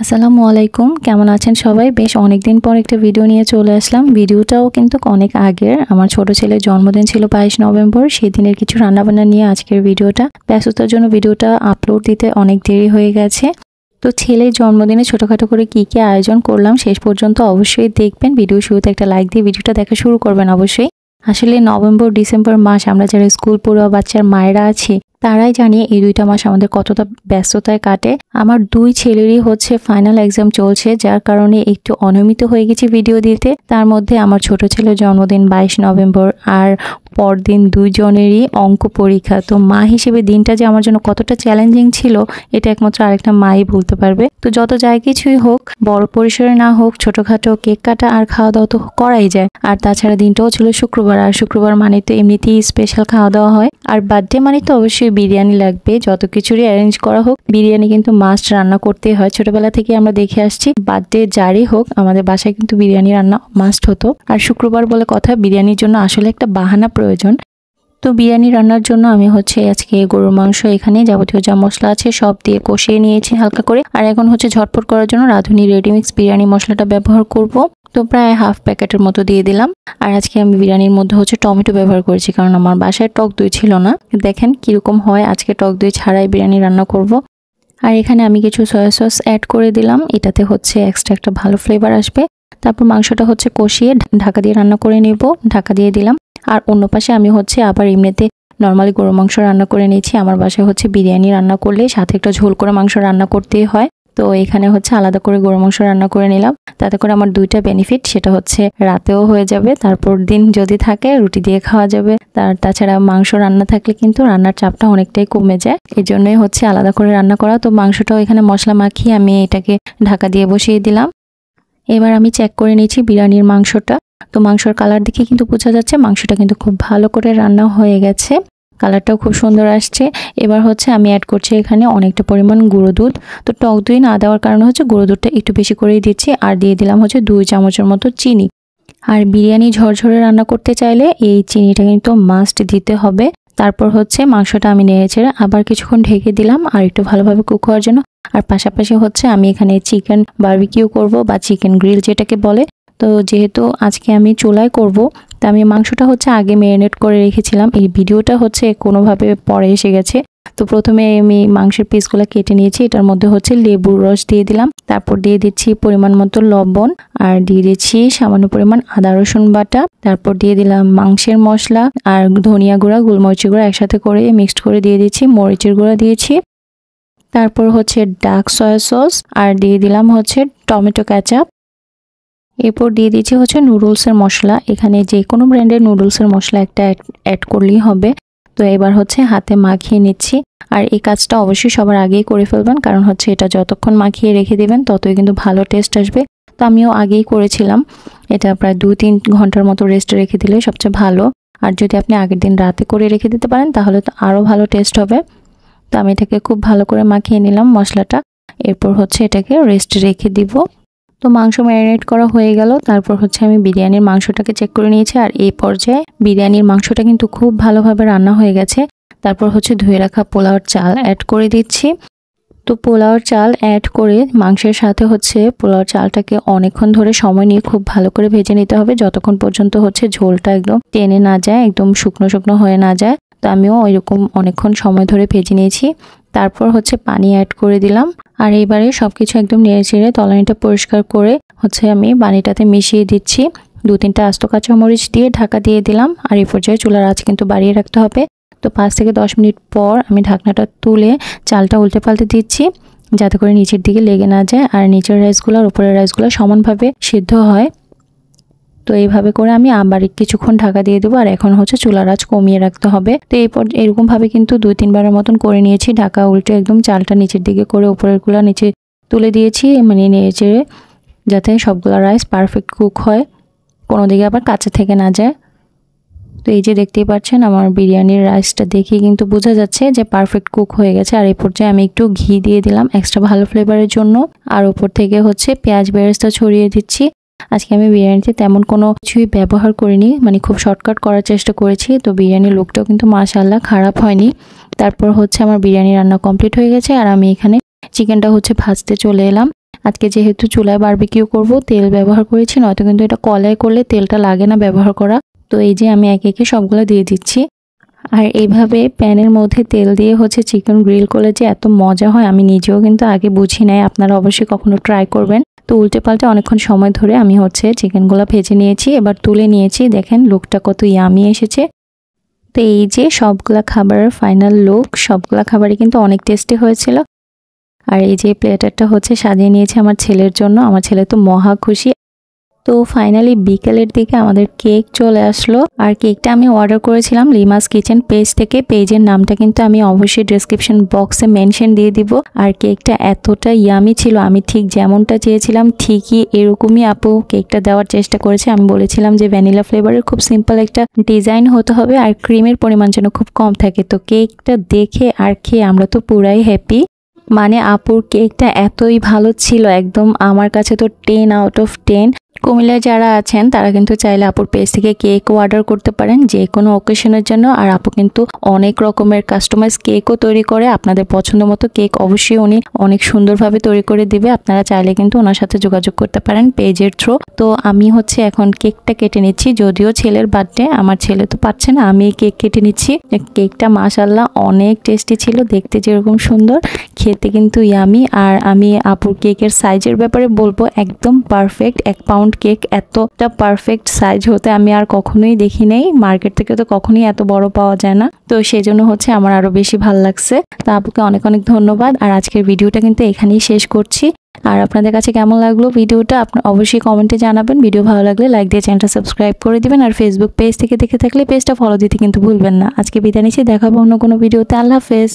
আসসালামু আলাইকুম, কেমন আছেন সবাই? বেশ অনেকদিন পর একটা ভিডিও নিয়ে চলে আসলাম। ভিডিওটাও কিন্তু অনেক আগের। আমার ছোট ছেলের জন্মদিন ছিল 22 নভেম্বর। সেদিনের কিছু রান্নাবান্না নিয়ে আজকের ভিডিওটা। ব্যস্ততার জন্য ভিডিওটা আপলোড দিতে অনেক দেরি হয়ে গেছে। তো ছেলের জন্মদিনে ছোটখাটো করে কি আয়োজন করলাম শেষ পর্যন্ত অবশ্যই দেখবেন। ভিডিও শুরুতে একটা লাইক দিয়ে ভিডিওটা দেখা শুরু করবেন অবশ্যই। আসলে নভেম্বর ডিসেম্বর মাস আমরা যারা স্কুল পড়ুয়া বাচ্চার মায়েরা আছি তারাই জানি এই দুইটা মাস আমাদের কতটা ব্যস্ততায় কাটে। আমার দুই ছেলেরই ফাইনাল এক্সাম চলছে, যার কারণে একটু অনিয়মিত হয়ে গেছি ভিডিও দিতে। তার মধ্যে আমার ছোট ছেলের জন্মদিন 22 নভেম্বর, আর পরদিন দুইজনেরই অঙ্ক পরীক্ষা। তো মা হিসেবে দিনটা যে আমার জন্য কতটা চ্যালেঞ্জিং ছিল এটা একমাত্র আরেকটা মাই বলতে পারবে। তো যত যাই কিছুই হোক, বড় পরিসরে না হোক, ছোটখাটো কেক কাটা আর খাওয়া দাওয়া তো করাই যায়। আর তাছাড়া দিনটাও ছিল শুক্রবার, আর শুক্রবার মানে তো এমনিতেই স্পেশাল খাওয়া দাওয়া হয়। আর বার্থডে মানে তো অবশ্যই বিরিয়ানি লাগবে। যত কিছুরই অ্যারেঞ্জ করা হোক, বিরিয়ানি কিন্তু মাস্ট রান্না করতেই হয়। ছোটবেলা থেকে আমরা দেখে আসছি বার্থডে যারই হোক আমাদের বাসায় কিন্তু বিরিয়ানি রান্না মাস্ট হতো। আর শুক্রবার বলে কথা, বিরিয়ানির জন্য আসলে একটা বাহানা প্রয়োজন। তো বিরিয়ানি রান্নার জন্য আমি আজকে গরুর মাংস, এখানে যাবতীয় যা মশলা আছে সব দিয়ে কষিয়ে নিয়েছি হালকা করে। আর এখন ঝটপট করার জন্য রাঁধুনি রেডিমিক্স বিরিয়ানি মশলাটা ব্যবহার করব। তো প্রায় হাফ প্যাকেটের মতো দিয়ে দিলাম। আর আজকে আমি বিরিয়ানির মধ্যে টমেটো ব্যবহার করেছি, কারণ আমার বাসায় টক দই ছিল না। দেখেন কিরকম হয়, আজকে টক দই ছাড়াই বিরিয়ানি রান্না করব। আর এখানে আমি কিছু সয়া সস অ্যাড করে দিলাম, এটাতে এক্সট্রা একটা ভালো ফ্লেভার আসবে। তারপর মাংসটা কষিয়ে ঢাকা দিয়ে রান্না করে নেব। ঢাকা দিয়ে দিলাম। আর অন্য পাশে আমি আবার এমনিতে নর্মালি গরু মাংস রান্না করে নিয়েছি। আমার বাসায় বিরিয়ানি রান্না করলে সাথে একটা ঝোল করে মাংস রান্না করতেই হয়। তো এখানে আলাদা করে গরু মাংস রান্না করে নিলাম। তাতে করে আমার দুইটা বেনিফিট, সেটা রাতেও হয়ে যাবে, তারপর দিন যদি থাকে রুটি দিয়ে খাওয়া যাবে। তাছাড়া মাংস রান্না থাকলে কিন্তু রান্নার চাপটা অনেকটাই কমে যায়। এই জন্যই আলাদা করে রান্না করা। তো মাংসটাও এখানে মশলা মাখিয়ে আমি এটাকে ঢাকা দিয়ে বসিয়ে দিলাম। এবার আমি চেক করে নিয়েছি বিরিয়ানির মাংসটা। তো মাংসর কালার দেখে কিন্তু বোঝা যাচ্ছে মাংসটা কিন্তু খুব ভালো করে রান্না হয়ে গেছে। কালারটাও খুব সুন্দর আসছে। এবার আমি অ্যাড করছি এখানে অনেকটা পরিমাণ গুঁড়ো দুধ। তো টক দই না দেওয়ার কারণে গুঁড়ো দুধটা একটু বেশি করেই দিচ্ছি। আর দিয়ে দিলাম 2 চামচের মতো চিনি। আর বিরিয়ানি ঝরঝরে রান্না করতে চাইলে এই চিনিটা কিন্তু মাস্ট দিতে হবে। তারপর মাংসটা আমি নেড়েচেড়ে আবার কিছুক্ষণ ঢেকে দিলাম আর একটু ভালোভাবে কুক হওয়ার জন্য। আর পাশাপাশি আমি এখানে চিকেন বারবিকিউ করব বা চিকেন গ্রিল যেটাকে বলে। তো যেহেতু আজকে আমি চুলায় করব, তা আমি মাংসটা আগে ম্যারিনেট করে রেখেছিলাম। এই ভিডিওটা কোনোভাবে পরে এসে গেছে। তো প্রথমে আমি মাংসের পিসগুলো কেটে নিয়েছি। এটার মধ্যে লেবুর রস দিয়ে দিলাম। তারপর দিয়ে দিচ্ছি পরিমাণ মতো লবণ, আর দিয়ে দিচ্ছি সামান্য পরিমাণ আদা রসুন বাটা। তারপর দিয়ে দিলাম মাংসের মশলা আর ধনিয়া গুঁড়া, গোলমরিচের গুঁড়া একসাথে করে মিক্সড করে দিয়ে দিচ্ছি। মরিচের গুঁড়া দিয়েছি। তারপর ডার্ক সয়া সস, আর দিয়ে দিলাম টমেটো কেচাপ। এরপর দিয়ে দিচ্ছি নুডলসের মশলা। এখানে যে কোনো ব্র্যান্ডের নুডলসের মশলা একটা অ্যাড করলেই হবে। তো এবার হাতে মাখিয়ে নিচ্ছি। আর এই কাজটা অবশ্যই সবার আগেই করে ফেলবেন, কারণ এটা যতক্ষণ মাখিয়ে রেখে দিবেন ততই কিন্তু ভালো টেস্ট আসবে। তো আমিও আগেই করেছিলাম। এটা প্রায় 2-3 ঘন্টার মতো রেস্টে রেখে দিলে সবচেয়ে ভালো। আর যদি আপনি আগের দিন রাতে করে রেখে দিতে পারেন তাহলে তো আরও ভালো টেস্ট হবে। তো আমি এটাকে খুব ভালো করে মাখিয়ে নিলাম মশলাটা। এরপর এটাকে রেস্টে রেখে দিব। তো মাংস ম্যারিনেট করা হয়ে গেল। তারপর আমি বিরিয়ানির মাংসটাকে চেক করে নিয়েছি। আর এই পর্যায়ে বিরিয়ানির মাংসটা কিন্তু খুব ভালোভাবে রান্না হয়ে গেছে। তারপর ধুয়ে রাখা পোলাওর চাল অ্যাড করে দিচ্ছি। তো পোলাওর চাল অ্যাড করে মাংসের সাথে পোলাওর চালটাকে অনেকক্ষণ ধরে সময় নিয়ে খুব ভালো করে ভেজে নিতে হবে, যতক্ষণ পর্যন্ত ঝোলটা একদম টেনে না যায়, একদম শুকনো শুকনো হয়ে না যায়। তো আমিও ওইরকম অনেকক্ষণ সময় ধরে ভেজে নিয়েছি। তারপর পানি অ্যাড করে দিলাম। আর এইবারে সবকিছু একদম নেড়েচেড়ে তলানিটা পরিষ্কার করে আমি পানিটাতে মিশিয়ে দিচ্ছি। 2-3টা আস্ত কাঁচামরিচ দিয়ে ঢাকা দিয়ে দিলাম। আর এই পর্যায়ে চুলার আঁচ কিন্তু বাড়িয়ে রাখতে হবে। তো 5 থেকে 10 মিনিট পর আমি ঢাকনাটা তুলে চালটা উল্টে পাল্টে দিচ্ছি, যাতে করে নিচের দিকে লেগে না যায় আর নিচের রাইসগুলো আর উপরের রাইসগুলো সমানভাবে সিদ্ধ হয়। তো এইভাবে করে আমি আবার কিছুক্ষণ ঢাকা দিয়ে দেবো। আর এখন চুলার আঁচ কমিয়ে রাখতে হবে। তো এরকম ভাবে কিন্তু 2-3 বারের মতন করে নিয়েছি। ঢাকা উল্টে একদম চালটা নিচের দিকে করে উপরের গুলা নিচে তুলে দিয়েছি, মানে নেড়েচেড়ে, যাতে সবগুলা রাইস পারফেক্ট কুক হয়, কোনো দিকে আবার কাঁচা থেকে না যায়। তো এই যে দেখতেই পাচ্ছেন আমার বিরিয়ানির রাইসটা দেখে কিন্তু বোঝা যাচ্ছে যে পারফেক্ট কুক হয়ে গেছে। আর এই পর্যায়ে আমি একটু ঘি দিয়ে দিলাম এক্সট্রা ভালো ফ্লেভারের জন্য। আর উপর থেকে পেঁয়াজ বেরেস্তা ছড়িয়ে দিচ্ছি। আজকে আমি বিরিয়ানিতে তেমন কোনো কিছুই ব্যবহার করিনি, মানে খুব শর্টকাট করার চেষ্টা করেছি। তো বিরিয়ানির লুকটাও কিন্তু মাশাআল্লাহ খারাপ হয়নি। তারপর আমার বিরিয়ানি রান্না কমপ্লিট হয়ে গেছে। আর আমি এখানে চিকেনটা ভাজতে চলে এলাম। আজকে যেহেতু চুলায় বারবিকিউ করব তেল ব্যবহার করেছি, নয়তো কিন্তু এটা কলায় করলে তেলটা লাগে না ব্যবহার করা। তো এই যে আমি একে একে সবগুলো দিয়ে দিচ্ছি। আর এইভাবে প্যানের মধ্যে তেল দিয়ে হচ্ছে চিকেন গ্রিল করলে যে এত মজা হয় আমি নিজেও কিন্তু আগে বুঝি নাই। আপনারা অবশ্যই কখনো ট্রাই করবেন। তো উল্টে পাল্টে অনেকক্ষণ সময় ধরে আমি হচ্ছে চিকেনগুলো ভেজে নিয়েছি, এবার তুলে নিয়েছি। দেখেন লুকটা কত ইয়ামি এসেছে। তো এই যে সবগুলা খাবারের ফাইনাল লুক, সবগুলা খাবারই কিন্তু অনেক টেস্টি হয়েছিল। আর এই যে প্লেটারটা হচ্ছে সাজিয়ে নিয়েছে আমার ছেলের জন্য, আমার ছেলে তো মহা খুশি। তো ফাইনালি বিকেলের দিকে আমাদের কেক চলে আসলো। আর কেকটা আমি অর্ডার করেছিলাম লিমাস কিচেন পেজ থেকে। পেজের নামটা কিন্তু আমি অবশ্যই ডেসক্রিপশন বক্সে মেনশন দিয়ে দিব। আর কেকটা এতটা ইয়ামি ছিল, আমি ঠিক যেমনটা চেয়েছিলাম ঠিকই এরকমই আপু কেকটা দেওয়ার চেষ্টা করেছে। আমি বলেছিলাম যে ভ্যানিলা ফ্লেভারের খুব সিম্পল একটা ডিজাইন হতে হবে আর ক্রিমের পরিমাণ যেন খুব কম থাকে। তো কেকটা দেখে আর খেয়ে আমরা তো পুরাই হ্যাপি। মানে আপুর কেকটা এতই ভালো ছিল, একদম আমার কাছে তো 10 আউট অফ 10। কুমিল্লায় যারা আছেন তারা কিন্তু চাইলে আপুর পেজ থেকে কেকও অর্ডার করতে পারেন যে কোনো অকেশনের জন্য। আর আপু কিন্তু অনেক রকমের কাস্টমাইজ কেকও তৈরি করে, আপনাদের পছন্দ মতো কেক অবশ্যই উনি অনেক সুন্দরভাবে তৈরি করে দিবে। আপনারা চাইলে কিন্তু ওনার সাথে যোগাযোগ করতে পারেন পেজের থ্রু। তো আমি হচ্ছে এখন কেকটা কেটে নিচ্ছি, যদিও ছেলের বার্থডে, আমার ছেলে তো পারছে না, আমি কেক কেটে নিচ্ছি। কেকটা মাশাআল্লাহ অনেক টেস্টি ছিল, দেখতে যেরকম সুন্দর খেতে কিন্তু ইয়ামি। আর আমি আপুর কেকের সাইজের ব্যাপারে বলবো একদম পারফেক্ট। 1 পাউন্ড কেক এতটা পারফেক্ট সাইজ হতে আমি আর কখনোই দেখি নাই, মার্কেট থেকে তো কখনোই এত বড় পাওয়া যায় না। তো সেই জন্য হচ্ছে আমার আরো বেশি ভালো লাগছে। তো আপুকে অনেক অনেক ধন্যবাদ। আর আজকের ভিডিওটা কিন্তু এখানেই শেষ করছি। আর আপনাদের কাছে কেমন লাগলো ভিডিওটা আপনারা অবশ্যই কমেন্টে জানাবেন। ভিডিও ভালো লাগলে লাইক দিয়ে চ্যানেলটা সাবস্ক্রাইব করে দিবেন। আর ফেসবুক পেজ থেকে দেখে থাকলে পেজটা ফলো দিতে কিন্তু ভুলবেন না। আজকে বিদায় নিচ্ছি, দেখাবো অন্য কোনো ভিডিওতে। আল্লাহ হাফেজ।